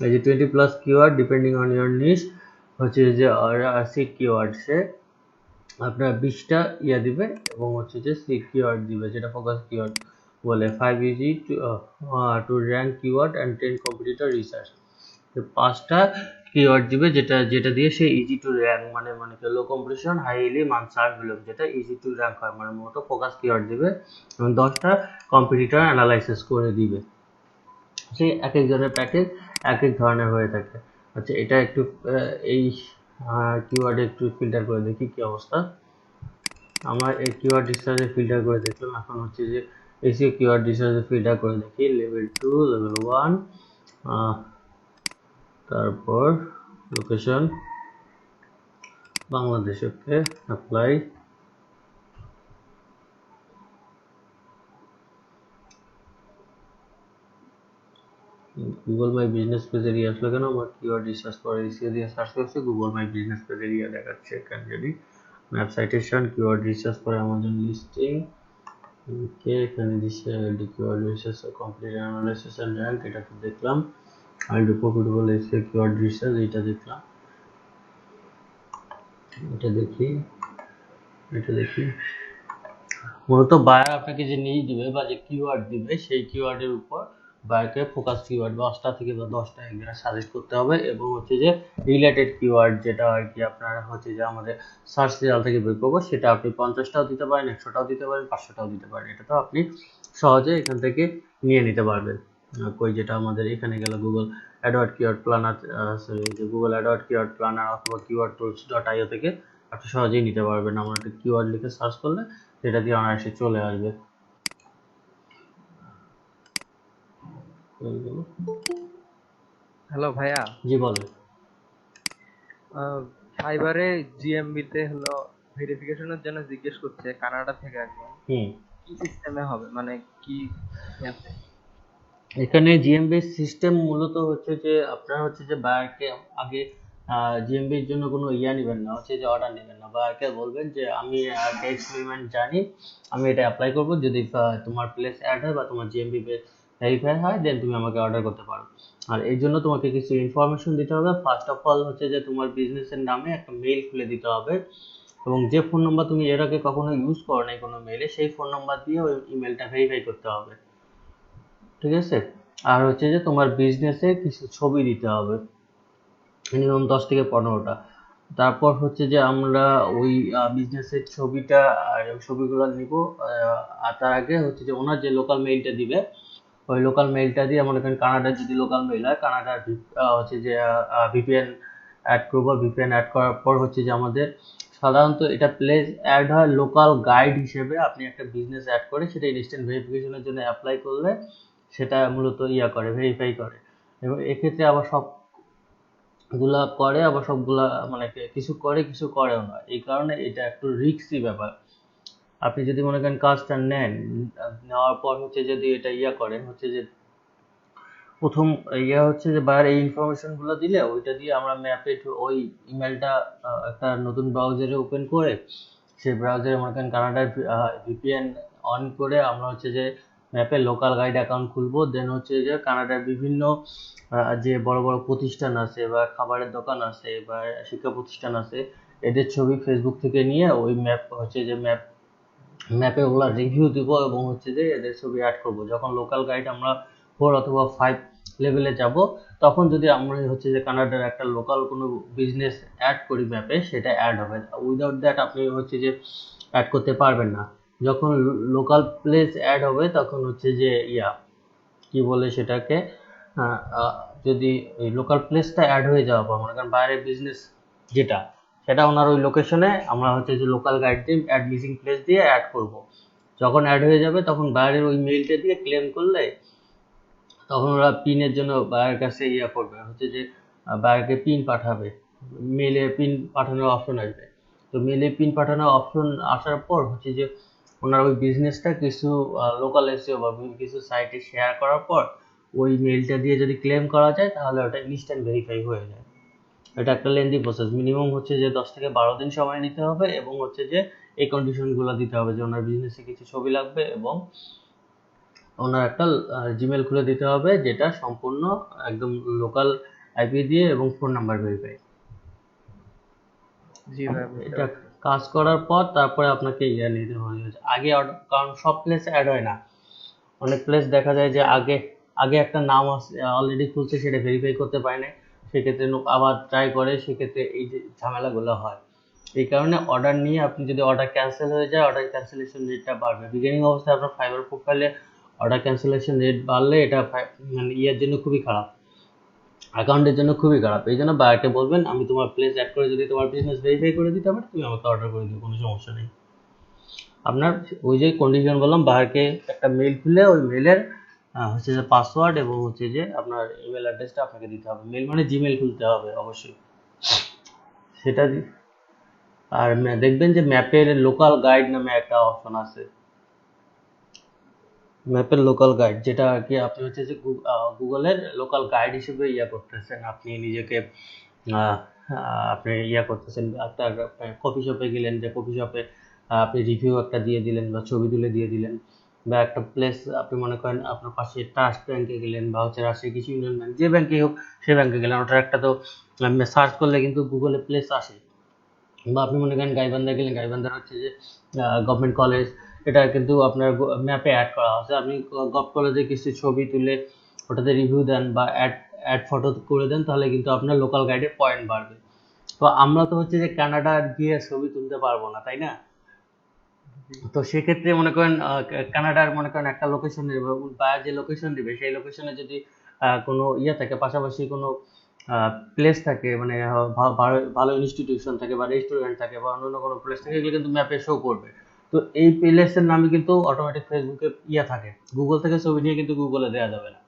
এই যে 20+ কিওয়ার্ড ডিপেন্ডিং অন ইওর নিশ হচ্ছে যে সিড কিওয়ার্ড, সে আপনার 20টা ইয়া দিবে এবং হচ্ছে যে সিড কিওয়ার্ড দিবে যেটা ফোকাস কিওয়ার্ড বলে। 5 easy to rank keyword and 10 competitor research, 5টা কিওয়ার্ড দিবে যেটা দিয়ে সে ইজি টু র্যাঙ্ক মানে লো কম্পিটিশন হাইলি মান সার্চ ভলিউম, যেটা ইজি টু র্যাঙ্ক হয় মানে মূলত ফোকাস কিওয়ার্ড দিবে এবং 10টা কম্পিটিটর অ্যানালাইসিস করে দিবে। সেই এক একজনের প্যাকেজ এক এক ধরনের হয়ে থাকে। আচ্ছা, এটা একটু এই কিওয়ার্ডে একটু ফিল্টার করে দেখি কি অবস্থা। আমরা এই কিওয়ার্ড রিসার্চে ফিল্টার করে দেখলাম, এখন হচ্ছে যে এসিও কিওয়ার্ড রিসার্চে ফিল্টার করে দেখি লেভেল 2, লেভেল 1, তারপর location Bangladesh, okay apply. Google my business পেজে নিয়ে আসলো কেন? আমার কিওয়ার্ড রিসার্চ করে এসিও দিয়ে সার্চ করছি, গুগল মাই বিজনেস পেজে নিয়ে দেখাচ্ছে। এখানে যদি ম্যাপ সাইটেশন কিওয়ার্ড রিসার্চ করে আমাজন লিস্টিং, ওকে এখানে দিচ্ছে keyword research complete analysis and rank, এটা তো দেখলাম। I do profitable SEO keyword research, এটা দেখলাম। এটা দেখি মূলত বায়ার আপনাকে যে নিজ দিবে বা যে কিওয়ার্ড দিবে সেই কিওয়ার্ডের উপর বায়ারকে ফোকাস কিওয়ার্ড বা 8টা থেকে বা 10টা এগুলো সাজেস্ট করতে হবে এবং হচ্ছে যে রিলেটেড কিওয়ার্ড যেটা আর কি আপনার হচ্ছে যে আমাদের সার্চ রেজাল্ট থেকে বের করবো, সেটা আপনি 50টাও দিতে পারেন, 100টাও দিতে পারেন, 500টাও দিতে পারেন। এটা তো আপনি সহজে এখান থেকে নিয়ে নিতে পারবেন। কই যেটা আমাদের এখানে গেল গুগল অ্যাডওয়ার্ড কিওয়ার্ড প্ল্যানার, যে গুগল অ্যাডওয়ার্ড কিওয়ার্ড প্ল্যানার অথবা keywordtools.io থেকে আপনি সহজেই নিতে পারবেন। আমরা একটা কিওয়ার্ড লিখে সার্চ করলে সেটা দিয়ে অনায়াসে চলে আসবে। হ্যালো ভাইয়া, জি বলেন। ফাইবারে জিএমবিতে হলো ভেরিফিকেশনের জন্য জিজ্ঞেস করছে কানাডা থেকে একজন, কি সিস্টেমে হবে মানে কি আছে? এখানে জিএমবি সিস্টেম মূলত হচ্ছে যে আপনার হচ্ছে যে বায়ারকে আগে জিএমবির জন্য কোনো ইয়া নেবেন না, হচ্ছে যে অর্ডার নেবেন না। বায়ারকে বলবেন যে আমি একটা এক্সপেরিমেন্ট জানি, আমি এটা অ্যাপ্লাই করব, যদি তোমার প্লেস অ্যাড হয় বা তোমার জিএমবি ভেরিফাই হয় দেন তুমি আমাকে অর্ডার করতে পারো। আর এই জন্য তোমাকে কিছু ইনফরমেশন দিতে হবে। ফার্স্ট অফ অল হচ্ছে যে তোমার বিজনেসের নামে একটা মেইল খুলে দিতে হবে এবং যে ফোন নাম্বার তুমি এর আগে কখনো ইউজ করো নাই কোনো মেইলে, সেই ফোন নাম্বার দিয়ে ওই ইমেলটা ভেরিফাই করতে হবে, ঠিক আছে। আর হচ্ছে যে তোমার বিজনেসে কিছু ছবি দিতে হবে, মিনিমাম 10 থেকে 15টা। তারপর হচ্ছে যে আমরা ওই বিজনেসের ছবিটা আর ছবিগুলো নিব। আর তার আগে হচ্ছে যে ওনার যে লোকাল মেইলটা দিবে ওই লোকাল মেইলটা দিয়ে, আমার এখানে কানাডার যদি লোকাল মেইল হয় কানাডার হচ্ছে যে ভিপিএন অ্যাড করবো। ভিপিএন অ্যাড করার পর হচ্ছে যে আমাদের সাধারণত এটা প্লেস অ্যাড হয় লোকাল গাইড হিসেবে। আপনি একটা বিজনেস অ্যাড করে সেটা ইনস্ট্যান্ট ভেরিফিকেশনের জন্য অ্যাপ্লাই করলে সেটা মূলত ইয়া করে, ভেরিফাই করে। এবং এক্ষেত্রে আবার সবগুলা করে, আবার সবগুলা মানে কিছু করে কিছু করেও না। এই কারণে এটা একটু রিস্কি ব্যাপার। আপনি যদি মনে করেন কাজটা নেওয়ার পর হচ্ছে যদি এটা ইয়া করেন, হচ্ছে যে প্রথম ইয়া হচ্ছে যে বাইরে এই ইনফরমেশন গুলো দিলে ওইটা দিয়ে আমরা ম্যাপে ওই ইমেলটা একটা নতুন ব্রাউজারে ওপেন করে সেই ব্রাউজারে মনে করেন কানাডার ভিপিএন অন করে আমরা হচ্ছে যে ম্যাপে লোকাল গাইড অ্যাকাউন্ট খুলবো। দেন হচ্ছে যে কানাডার বিভিন্ন যে বড় বড় প্রতিষ্ঠান আছে বা খাবারের দোকান আছে বা শিক্ষা প্রতিষ্ঠান আছে এদের ছবি ফেসবুক থেকে নিয়ে ওই ম্যাপ হচ্ছে যে ম্যাপে ওগুলা রিভিউ দিব এবং হচ্ছে যে এদের ছবি অ্যাড করব। যখন লোকাল গাইড আমরা 4 অথবা 5 লেভেলে যাব তখন যদি আমরা হচ্ছে যে কানাডার একটা লোকাল কোনো বিজনেস অ্যাড করি ম্যাপে, সেটা অ্যাড হবে। উইদাউট দ্যাট আপনি হচ্ছে যে অ্যাড করতে পারবেন না। যখন লোকাল প্লেস অ্যাড হবে তখন হচ্ছে যে কি বলে সেটাকে, যদি ওই লোকাল প্লেসটা অ্যাড হয়ে যাওয়া পর মনে করেন বাইরের বিজনেস সেটা ওনার ওই লোকেশনে আমরা হচ্ছে যে লোকাল গাইড দিয়ে অ্যাড মিসিং প্লেস দিয়ে অ্যাড করব। যখন অ্যাড হয়ে যাবে তখন বায়ারের ওই মেইলটা দিয়ে ক্লেম করলে তখন ওরা পিনের জন্য বায়ার কাছে ইয়া করবে, হচ্ছে যে বায়ারকে পিন পাঠাবে, মেলে পিন পাঠানোর অপশন আসবে। তো মেলে পিন পাঠানোর অপশন আসার পর হচ্ছে যে ওনার ওই বিজনেসটা কিছু লোকাল এসিও বা কিছু সাইটে শেয়ার করার পর ওই মেইলটা দিয়ে যদি ক্লেম করা যায় তাহলে ওটা ইনস্ট্যান্ট ভেরিফাই হয়ে যায়। এটা একটা লেন্দি প্রসেস, মিনিমাম হচ্ছে যে 10 থেকে 12 দিন সময় নিতে হবে, এবং হচ্ছে যে এই কন্ডিশনগুলো দিতে হবে যে ওনার বিজনেসে কিছু ছবি লাগবে এবং ওনার একটা জিমেল খুলে দিতে হবে যেটা সম্পূর্ণ একদম লোকাল আইপি দিয়ে এবং ফোন নাম্বার ভেরিফাই। জি ভাই, বুঝতে এটা পারছি। কাজ করার পর তারপরে আপনাকে ইয়া নিতে হবে আগে কারণ সব প্লেস অ্যাড হয় না, অনেক প্লেস দেখা যায় যে আগে আগে একটা নাম অলরেডি খুলছে সেটা ভেরিফাই করতে পারে না, সেক্ষেত্রে আবার ট্রাই করে, সেক্ষেত্রে এই যে ঝামেলাগুলো হয়। এই কারণে অর্ডার নিয়ে আপনি যদি অর্ডার ক্যান্সেল হয়ে যায় অর্ডার ক্যান্সেলেশন রেটটা বাড়বে। বিগিনিং অবস্থায় আপনার ফাইবার প্রোফাইলে অর্ডার ক্যান্সেলেশন রেট বাড়লে এটা মানে ইয়ের জন্য খুবই খারাপ, অ্যাকাউন্টের জন্য খুবই খারাপ। এই জন্য বায়ারকে বলবেন আমি তোমার প্লেস অ্যাড করে যদি তোমার বিজনেস ভেরিফাই করে দিতে পারি তুমি আমাকে অর্ডার করে দিও, কোনো সমস্যা নেই। আপনার ওই যে কন্ডিশন বললাম বায়ারকে একটা মেল খুলে ওই মেলের হচ্ছে যে পাসওয়ার্ড এবং হচ্ছে যে আপনার ইমেল অ্যাড্রেসটা আপনাকে দিতে হবে, মেল মানে জিমেল খুলতে হবে অবশ্যই সেটা আর দেখবেন যে ম্যাপের লোকাল গাইড নামে একটা অপশন আছে, ম্যাপের লোকাল গাইড, যেটা আর কি আপনি হচ্ছে যে গুগলের লোকাল গাইড হিসেবে ইয়া করতেছেন, আপনি নিজেকে আহ, আপনি ইয়া করতেছেন। আপনার কফি শপে গেলেন, যে কফি শপে আপনি রিভিউ একটা দিয়ে দিলেন বা ছবি তুলে দিয়ে দিলেন, বা একটা প্লেস আপনি মনে করেন আপনার পাশে ট্রাস্ট ব্যাংকে গেলেন বা হচ্ছে রাজশাহী কৃষি ইউনিয়ন ব্যাংক, যে ব্যাংকে হোক সে ব্যাংকে গেলেন, ওটার একটা তো সার্চ করলে কিন্তু গুগলে প্লেস আসে। বা আপনি মনে করেন গাইবান্ধা গেলেন, গাইবান্ধার হচ্ছে যে গভর্নমেন্ট কলেজ, এটা কিন্তু আপনার ম্যাপে অ্যাড করা আছে, আপনি গভ কলেজে কিছু ছবি তুলে ওটাতে রিভিউ দেন বা অ্যাড অ্যাড ফটো করে দেন তাহলে কিন্তু আপনার লোকাল গাইডে পয়েন্ট বাড়বে। তো আমরা তো হচ্ছে যে কানাডা গিয়ে ছবি তুলতে পারবো না, তাই না? তো সেক্ষেত্রে মনে করেন কানাডার মনে করেন একটা লোকেশন নেবে, বায়ার যে লোকেশন দিবে সেই লোকেশনে যদি কোনো ইয়ে থাকে, পাশাপাশি কোনো প্লেস থাকে, মানে ভালো ইনস্টিটিউশন থাকে বা রেস্টুরেন্ট থাকে বা অন্য কোনো প্লেস থাকে, এগুলো কিন্তু ম্যাপে শো করবে। তো এই প্লেসের নামে কিন্তু অটোমেটিক ফেসবুকে ইয়ে থাকে, গুগল থেকে ছবি নিয়ে কিন্তু গুগলে দেওয়া যাবে না।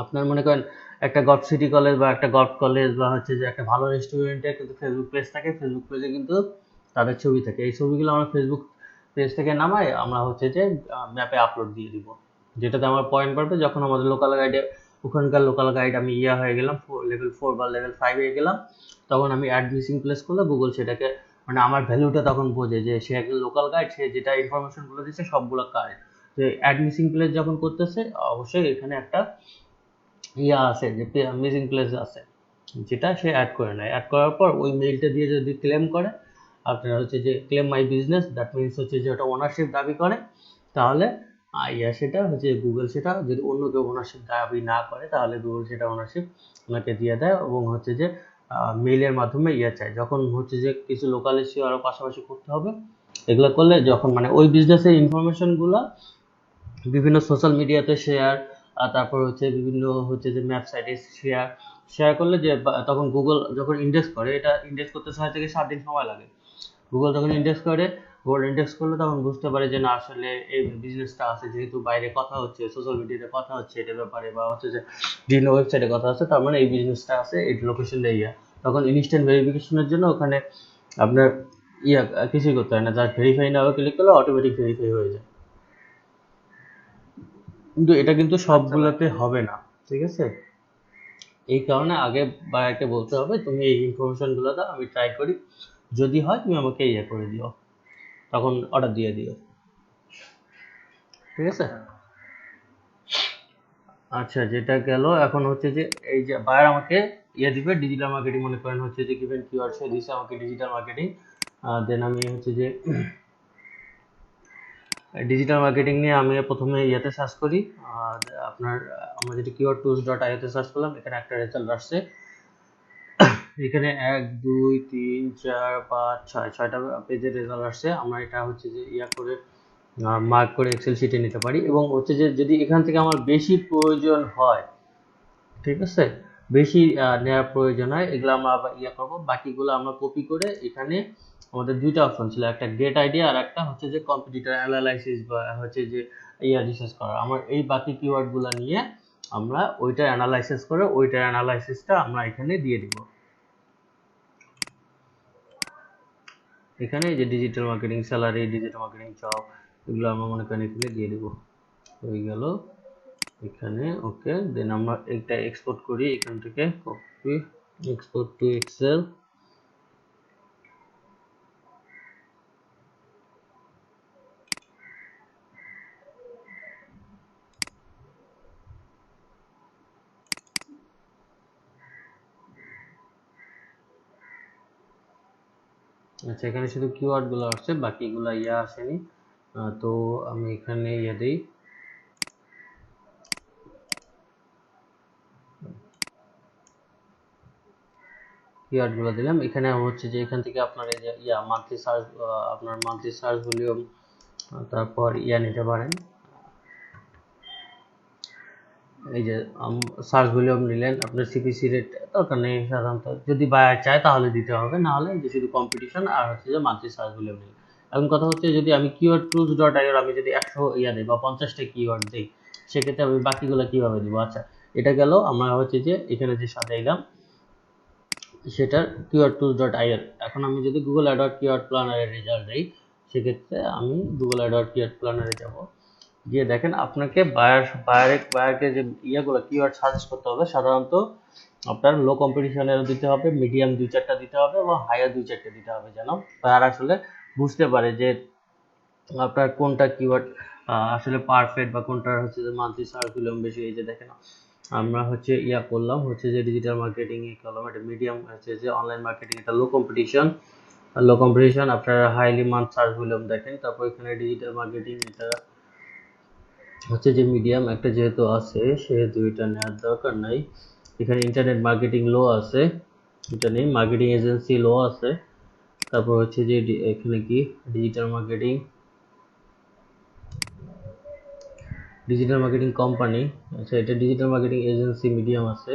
আপনার মনে করেন একটা গল্ফ সিটি কলেজ বা একটা গল্ফ কলেজ বা হচ্ছে যে একটা ভালো রেস্টুরেন্টের কিন্তু ফেসবুক পেজ থাকে, ফেসবুক পেজে কিন্তু তাদের ছবি থাকে, এই ছবিগুলো আমরা ফেসবুক পেজ থেকে নামাই আমরা হচ্ছে যে ম্যাপে আপলোড দিয়ে দিব, যেটাতে আমার পয়েন্ট পাবে। যখন আমাদের লোকাল গাইডে ওখানকার লোকাল গাইড আমি ইয়া হয়ে গেলাম, লেভেল 4 বা লেভেল 5 হয়ে গেলাম, তখন আমি অ্যাড মিসিং প্লেস করলে গুগল সেটাকে মানে আমার ভ্যালুটা তখন বোঝে যে সে একজন লোকাল গাইড, সে যেটা ইনফরমেশনগুলো দিচ্ছে সবগুলো কারেক্ট। যে অ্যাড মিসিং প্লেস যখন করতেছে অবশ্যই এখানে একটা ইয়া আছে যে মিসিং প্লেস আছে, যেটা সে অ্যাড করে নেয়। অ্যাড করার পর ওই মেইলটা দিয়ে যদি ক্লেম করে, আপনার হচ্ছে যে claim my business, that means হচ্ছে যে ওটা ওনারশিপ দাবি করে, তাহলে সেটা হচ্ছে গুগল সেটা যদি অন্য কেউ ওনারশিপ দাবি না করে তাহলে গুগল সেটা ওনারশিপ ওনাকে দিয়ে দেয়, এবং হচ্ছে যে মেইলের মাধ্যমে চায়। যখন হচ্ছে যে কিছু লোকাল এসিও আরও পাশাপাশি করতে হবে, এগুলো করলে যখন মানে ওই বিজনেসের ইনফরমেশনগুলো বিভিন্ন সোশ্যাল মিডিয়াতে শেয়ার, তারপর হচ্ছে বিভিন্ন হচ্ছে যে ম্যাপ সাইটে শেয়ার শেয়ার করলে যে তখন গুগল যখন ইন্ডেক্স করে, এটা ইন্ডেক্স করতে 6 থেকে 7 দিন সময় লাগে। গুগল যখন ইন্ডেক্স করে, গুগল ইন্ডেক্স করলে তখন বুঝতে পারে যে না আসলে এই বিজনেসটা আছে, যেহেতু বাইরে কথা হচ্ছে, সোশ্যাল মিডিয়াতে কথা হচ্ছে এটার ব্যাপারে, বা হচ্ছে যে বিভিন্ন ওয়েবসাইটে কথা হচ্ছে, তার মানে এই বিজনেসটা আছে, এই লোকেশনটা তখন ইনস্ট্যান্ট ভেরিফিকেশনের জন্য ওখানে আপনার কিছুই করতে হয় না, যার ভেরিফাই না হবে ক্লিক করলে অটোমেটিক ভেরিফাই হয়ে যায়। কিন্তু এটা কিন্তু সবগুলোতে হবে না, ঠিক আছে? এই কারণে আগে বায়ারকে বলতে হবে তুমি এই ইনফরমেশনগুলো দাও, আমি ট্রাই করি, যদি হয় তুমি আমাকে করে দিও, তখন অর্ডার দিয়ে দিও, ঠিক আছে? আচ্ছা, যেটা গেল। এখন হচ্ছে যে এই যে বায়ার আমাকে দিবে ডিজিটাল মার্কেটিং, মনে করেন হচ্ছে যে গিভেন কিওয়ার্ড সে দিছে আমাকে ডিজিটাল মার্কেটিং, দেন আমি হচ্ছে যে ডিজিটাল মার্কেটিং নিয়ে আমি প্রথমে সার্চ করি, আর আপনার আমরা যেটা কিওয়ার্ড টুলস ডট আইওতে সার্চ করলাম, এখানে একটা রেজাল্ট আসছে, এখানে 1 2 3 4 5 6 6টা পেজের রেজাল্ট আসছে। আমরা এটা হচ্ছে যে করে মার্ক করে এক্সেল শিটে নিতে পারি, এবং হচ্ছে যে যদি এখান থেকে আমার বেশি প্রয়োজন হয়, ঠিক আছে, বেশি নেওয়ার প্রয়োজন হয়, এগুলো আমরা আবার করবো, বাকিগুলো আমরা কপি করে এখানে আমাদের দুইটা অপশন ছিল, একটা গেট আইডিয়া আর একটা হচ্ছে যে কম্পিটিটর অ্যানালাইসিস বা হচ্ছে যে রিসার্চ করা। আমার এই বাকি কিওয়ার্ডগুলো নিয়ে আমরা ওইটার অ্যানালাইসিস করে ওইটার অ্যানালাইসিসটা আমরা এখানে দিয়ে দিব। এখানে যে digital marketing salary, digital marketing job, এগুলো আমরা মনে করেন এখানে দিয়ে দিব। হয়ে গেল এখানে, ওকে। দেন আমরা একটা এক্সপোর্ট করি এখান থেকে, কপি এক্সপোর্ট টু এক্সেল। আচ্ছা, এখানে শুধু কিওয়ার্ড গুলো আসছে, বাকিগুলো আসেনি। তো আমি এখানে দিই, কিওয়ার্ড গুলো দিলাম। এখানে হচ্ছে যে এখান থেকে আপনার এই যে মান্থলি সার্চ, আপনার মান্থলি সার্চ ভলিউম, তারপর নিতে পারেন। এই যে সার্চ ভলিউম নিলেন, আপনার সিপিসি রেট দরকার নেই সাধারণত, যদি বায়ার চায় তাহলে দিতে হবে, না হলে যে শুধু কম্পিটিশন আর হচ্ছে যে মান্থলি সার্চ ভলিউম নিলেন। এখন কথা হচ্ছে যদি আমি কিওয়ার্ড টুলস ডট আইও আমি যদি 100 দিই বা 50টা কিওয়ার্ড দিই, সেক্ষেত্রে আমি বাকিগুলো কিভাবে দিব? আচ্ছা, এটা গেল আমরা হচ্ছে যে এখানে যে সাজাইলাম সেটা কিওয়ার্ড টুলস ডট আইও। এখন আমি যদি গুগল অ্যাডওয়ার্ড কিওয়ার্ড প্ল্যানারের রেজাল্ট দিই, সেক্ষেত্রে আমি গুগল অ্যাডওয়ার্ড কিওয়ার্ড প্ল্যানারে যাব, গিয়ে দেখেন আপনাকে বায়ারকে যে কিওয়ার্ড সাজেস্ট করতে হবে, সাধারণত আপনার লো কম্পিটিশনের দিতে হবে, মিডিয়াম 2-4টা দিতে হবে এবং হাইয়ার 2-4টা দিতে হবে, যেন বায়ার আসলে বুঝতে পারে যে আপনার কোনটা কিওয়ার্ড আসলে পারফেক্ট বা কোনটার হচ্ছে যে মান্থলি সার্চ ভলিউম বেশি। এই যে দেখেন আমরা হচ্ছে করলাম হচ্ছে যে ডিজিটাল মার্কেটিং এ করলাম, এটা মিডিয়াম হচ্ছে যে অনলাইন মার্কেটিং, এটা লো কম্পিটিশন আপনার হাইলি মান্থ সার্চ ভলিউম দেখেন। তারপর এখানে ডিজিটাল মার্কেটিং, এটা হচ্ছে যে মিডিয়াম একটা যেহেতু আছে সেহেতু এটা নেওয়ার দরকার নাই। এখানে ইন্টারনেট মার্কেটিং লো আছে, এটা নেই। মার্কেটিং এজেন্সি লো আছে। তারপর হচ্ছে যে এখানে কি ডিজিটাল মার্কেটিং কোম্পানি, আচ্ছা এটা ডিজিটাল মার্কেটিং এজেন্সি মিডিয়াম আছে,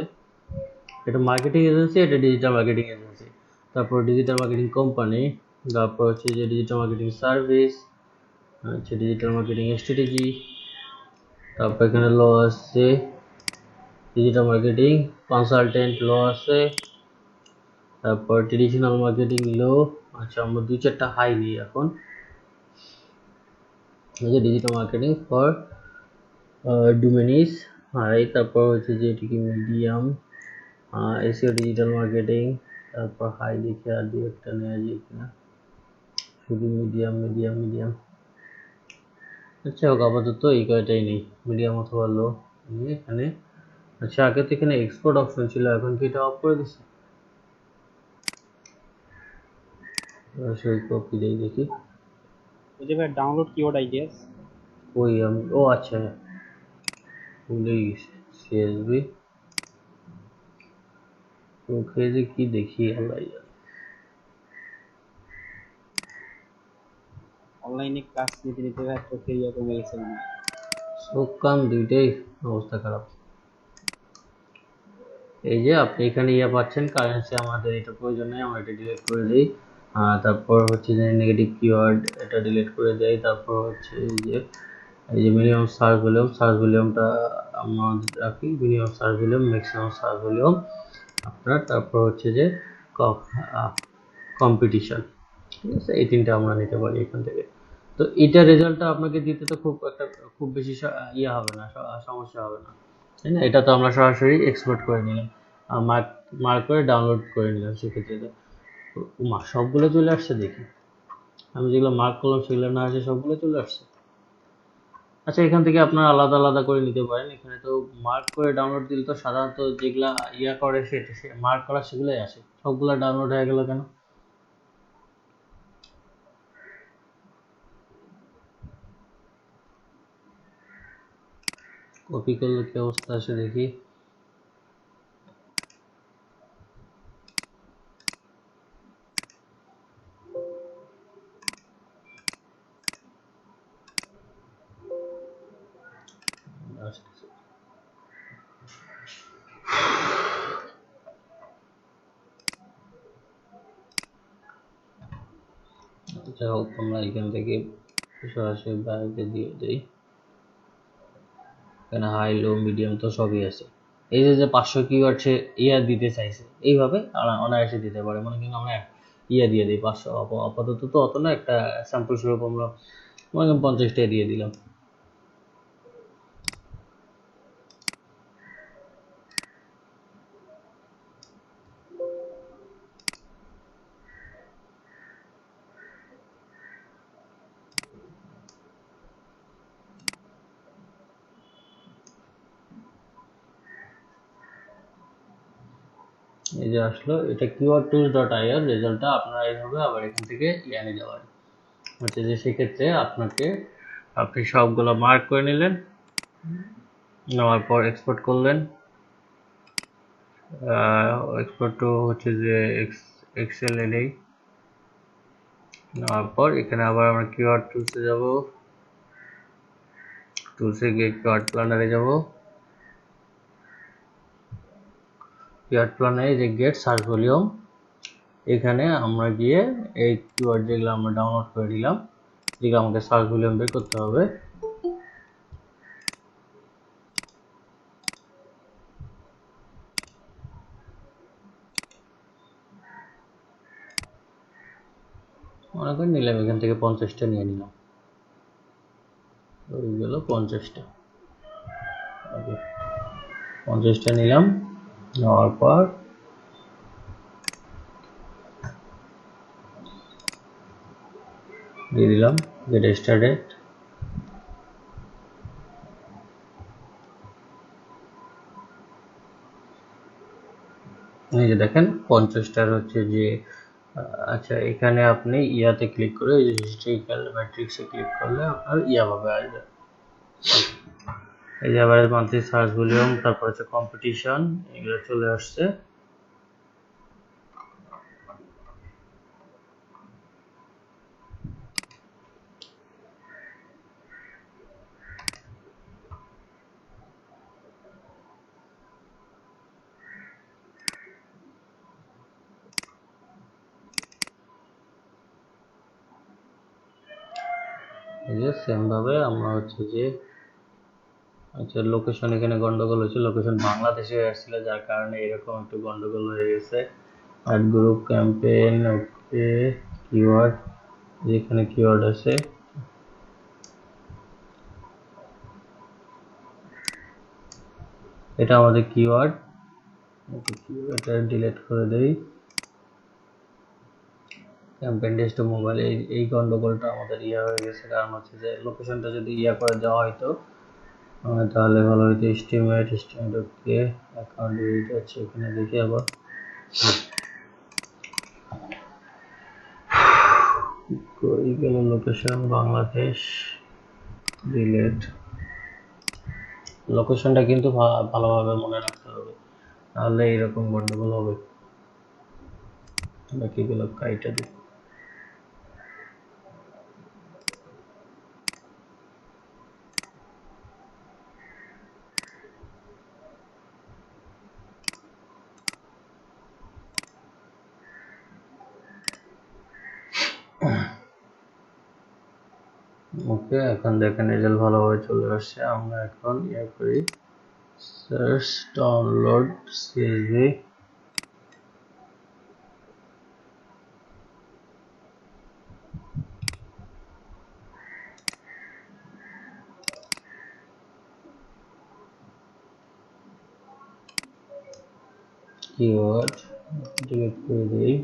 এটা মার্কেটিং এজেন্সি, এটা ডিজিটাল মার্কেটিং এজেন্সি। তারপর ডিজিটাল মার্কেটিং কোম্পানি, তারপর হচ্ছে যে ডিজিটাল মার্কেটিং সার্ভিস, আচ্ছা ডিজিটাল মার্কেটিং স্ট্র্যাটেজি। তারপর এখানে লো আছে ডিজিটাল মার্কেটিং কনসালটেন্ট লো আছে। তারপর ট্রেডিশনাল মার্কেটিং লো। আচ্ছা আমরা 2-4টা হাই নিই এখন, এই যে ডিজিটাল মার্কেটিং ফর ডোমেনিস হাই। তারপর হচ্ছে যে এটি কি মিডিয়াম, এসিও ডিজিটাল মার্কেটিং, তারপর হাই দেখে আর 2-1টা নেওয়া যায় কিনা, শুধু মিডিয়াম। আচ্ছা হোক, আপাতত এই কয়টাই নেই, মিডিয়াম অথবা লো নিয়ে এখানে। আচ্ছা আগে তো এখানে এক্সপোর্ট অপশন ছিল, এখন কি এটা অফ করে দিচ্ছে? কপি দেই দেখি, ওই যে ভাই ডাউনলোড কিওয়ার্ড আইডিয়াস, ওই ও আচ্ছা ভুলেই গেছি, সিএসবি ওকে যে কি দেখি আল্লাহ জানে। অনলাইনে ক্লাস নিতে নিতে ভাই চোখের ইয়া কমে গেছে মনে হয়। চোখ কান দুইটাই অবস্থা খারাপ। এই যে আপনি এখানে পাচ্ছেন কারেন্সি, আমাদের এটা প্রয়োজন নেই, আমরা এটা ডিলিট করে দিই। তারপর হচ্ছে যে নেগেটিভ কিওয়ার্ড, এটা ডিলিট করে দেই। তারপর হচ্ছে এই যে মিনিমাম সার্চ ভলিউমটা আমরা রাখি, minimum search volume, maximum search volume আপনার। তারপর হচ্ছে যে কম্পিটিশন, ঠিক আছে, এই তিনটা আমরা নিতে পারি এখান থেকে। তো এটা রেজাল্টটা আপনাকে দিতে তো খুব বেশি হবে না, সমস্যা হবে না, তাই না? এটা তো আমরা সরাসরি এক্সপোর্ট করে নিলাম, মার্ক করে ডাউনলোড করে নিলাম, সেক্ষেত্রে সবগুলো চলে আসছে দেখি। আমি যেগুলো মার্ক করলাম সেগুলো না আসে, সবগুলো চলে আসছে। আচ্ছা, এখান থেকে আপনারা আলাদা আলাদা করে নিতে পারেন। এখানে তো মার্ক করে ডাউনলোড দিলে তো সাধারণত যেগুলা করে সেটা মার্ক করা সেগুলোই আসে, সবগুলো ডাউনলোড হয়ে গেল কেন? কপি করলে কি অবস্থা আসে দেখি। আসতেছে। যাই হোক আমরা এখান থেকে সরাসরি বাইরে দিয়ে দিই। এখানে হাই লো মিডিয়াম তো সবই আছে। এই যে 500 কিওয়ার্ড সে ইয়া দিতে চাইছে, এইভাবে অনায়াসে দিতে পারে। মনে কিন্তু আমরা ইয়া দিয়ে দিই 500, আপাতত তো অত না, একটা স্যাম্পল স্বরূপ আমরা মনে করেন 50টা দিয়ে দিলাম। এই যে আসলো, এটা keywordtools.ir রেজাল্টটা আপনারা এইভাবে আবার এখান থেকে ইয়ে নিতে পারেন। হচ্ছে যে সেক্ষেত্রে আপনি সবগুলো মার্ক করে নিলেন, নেওয়ার পর এক্সপোর্ট করলেন। এক্সপোর্ট টু হচ্ছে যে এক্সেল এলেই নেওয়ার পর এখানে আবার আমরা কিওয়ার্ড টুলসে যাব, টুলসে গিয়ে কিওয়ার্ড প্ল্যানারে যাব। কিওয়ার্ড প্ল্যানারে যে গেট সার্চ ভলিউম, এখানে আমরা গিয়ে এই কিওয়ার্ড যেগুলো আমরা ডাউনলোড করে দিলাম, যেগুলো আমাকে সার্চ ভলিউম বের করতে হবে, মনে করেন নিলাম এখান থেকে 50টা নিয়ে নিলাম, ওই গেল 50টা। ওকে, 50টা নিলাম, নেওয়ার পর দিয়ে দিলাম গেট স্টার্টেড। এই যে দেখেন 50টার হচ্ছে যে আচ্ছা, এখানে আপনি ইয়াতে ক্লিক করে হিস্ট্রিক্যাল ম্যাট্রিক্সে ক্লিক করলে আপনার ইয়া পাবে আসবে। এই যে আবার মান্থলি সার্চ ভলিউম, তারপর হচ্ছে কম্পিটিশন, এগুলো চলে আসছে। এই যে সেম ভাবে আমরা হচ্ছে যে আচ্ছা, লোকেশন এখানে গন্ডগোল হয়েছে, লোকেশন বাংলাদেশে আসছিল যার কারণে এরকম একটু গন্ডগোল হয়ে গেছে। অ্যাড গ্রুপ ক্যাম্পেইন, ওকে, কিওয়ার্ড, যেখানে কিওয়ার্ড আছে এটা আমাদের কিওয়ার্ড, এটা ডিলিট করে দেই। ক্যাম্পেইন ডেস্কটপ মোবাইল, এই গন্ডগোলটা আমাদের ইয়া হয়ে গেছে, কারণ হচ্ছে যে লোকেশনটা যদি ইয়া করে দেওয়া হয়তো তাহলে ভালো হইতো। এস্টিমেট ওকে, অ্যাকাউন্ট ডিলিট আছে, এখানে দেখি আবার কই গেল লোকেশন, বাংলাদেশ, ডিলিট। লোকেশনটা কিন্তু ভালোভাবে মনে রাখতে হবে, তাহলে এরকম গন্ডগোল হবে। বাকিগুলো কাইটা দিই। ওকে, এখন দেখেন রেজাল্ট ভালোভাবে চলে আসছে। আমরা এখন ইয়ে করি, search download CSV. Keyword delete করে দিই।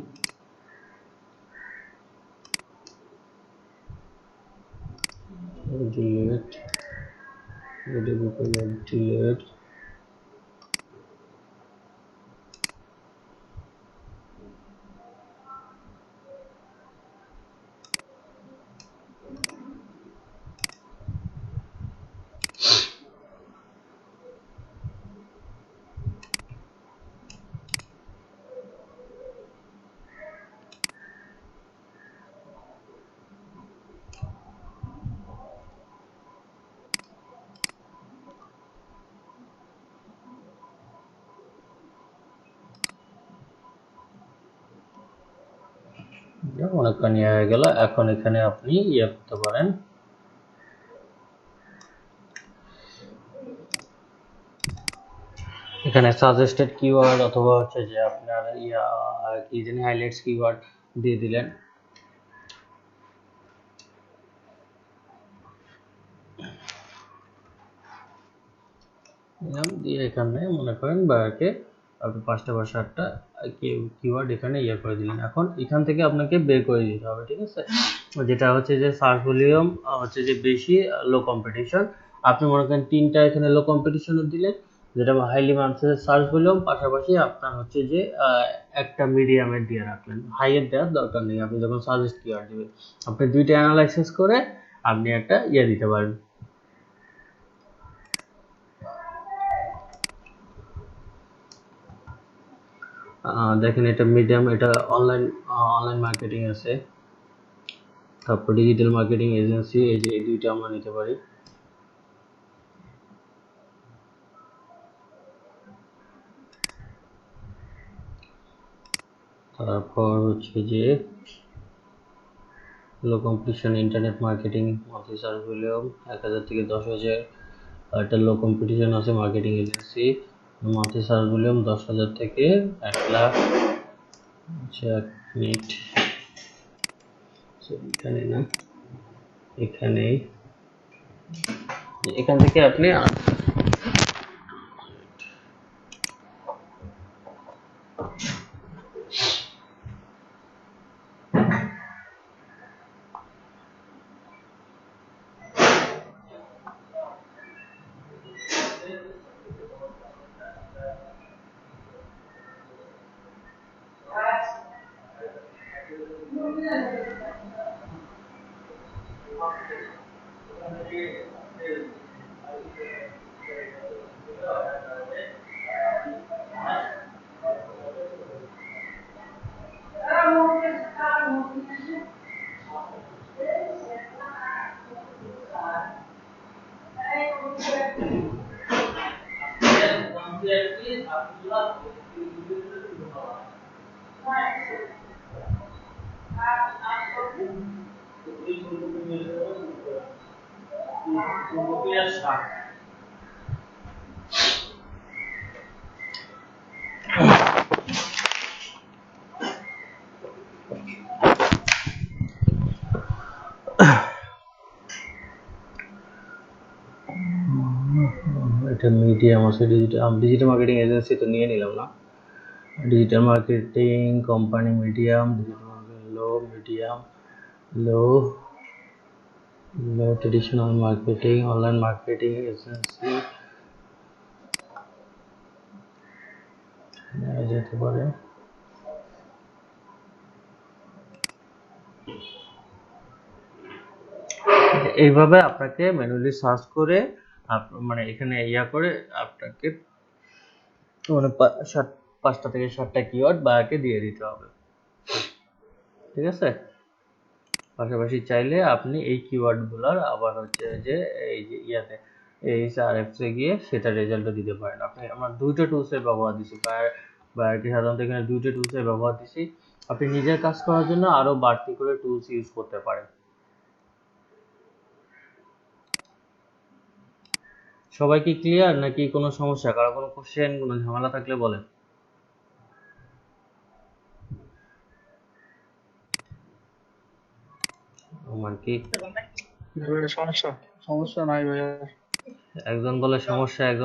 Delete, delete. এটা অনেকটা নিয়ে হয়ে গেল। এখন এখানে আপনি ইয়ে করতে পারেন, এখানে সাজেস্টেড কিওয়ার্ড অথবা হচ্ছে যে আপনার কি জানি হাইলাইটস কিওয়ার্ড দিয়ে দিলেন। নাম দিয়ে এখানে মনে করেন বায়ারকে আপনি 5টা বা 7টা কিওয়ার্ড এখানে ইয়ে করে দিলেন। এখন এখান থেকে আপনাকে বের করে দিতে হবে, ঠিক আছে? যেটা হচ্ছে যে সার্চ ভলিউম হচ্ছে যে বেশি, লো কম্পিটিশন। আপনি মনে করেন 3টা এখানে লো কম্পিটিশন দিলেন, যেটা হাইলি মানছে সার্চ ভলিউম, পাশাপাশি আপনার হচ্ছে যে একটা মিডিয়ামের দিয়ে রাখলেন। হাইয়ের দেওয়ার দরকার নেই, আপনি যখন সাজেস্ট কিওয়ার্ড দিবেন আপনি 2টা অ্যানালাইসিস করে আপনি একটা ইয়ে দিতে পারেন। দেখেন এটা মিডিয়াম, এটা অনলাইন মার্কেটিং আছে, তারপর ডিজিটাল মার্কেটিং এজেন্সি, এই যে এই দুইটা আমরা নিতে পারি। তারপর হচ্ছে যে লো competition internet marketing, monthly search volume 1000 থেকে 10,000। একটা লো কম্পিটিশন আছে marketing agency, monthly search volume 10,000 থেকে 1 লাখ। আচ্ছা, 1 মিনিট, এখানে না, এখানেই, এখান থেকে আপনি এটা মিডিয়াম আছে, ডিজিটাল মার্কেটিং এজেন্সি তো নিয়ে নিলাম না। Digital marketing company medium, digital marketing low, medium, low, low traditional marketing, online marketing agency যেতে পারে। এইভাবে আপনাকে ম্যানুয়ালি সার্চ করে মানে এখানে করে আপনাকে মানে 5টা থেকে 7টা কিওয়ার্ড বায়ারকে দিয়ে দিতে হবে, ঠিক আছে? পাশাপাশি চাইলে আপনি এই কিওয়ার্ডগুলোর আবার হচ্ছে যে এই যে এইচআরএফস এ গিয়ে সেটা রেজাল্টও দিতে পারেন। আমরা 2টা টুলসের ব্যবহার দিছি, বায়ারকে সাধারণত এখানে 2টা টুলসের ব্যবহার দিছি। আপনি নিজের কাজ করার জন্য আরো বাড়তি করে টুলস ইউজ করতে পারেন। সবাই কি ক্লিয়ার, নাকি কোনো সমস্যা, কারো কোনো কোশ্চেন, কোনো ঝামেলা থাকলে বলেন। আমার কি সমস্যা নাই ভাইয়া। একজন বলে সমস্যা, একজন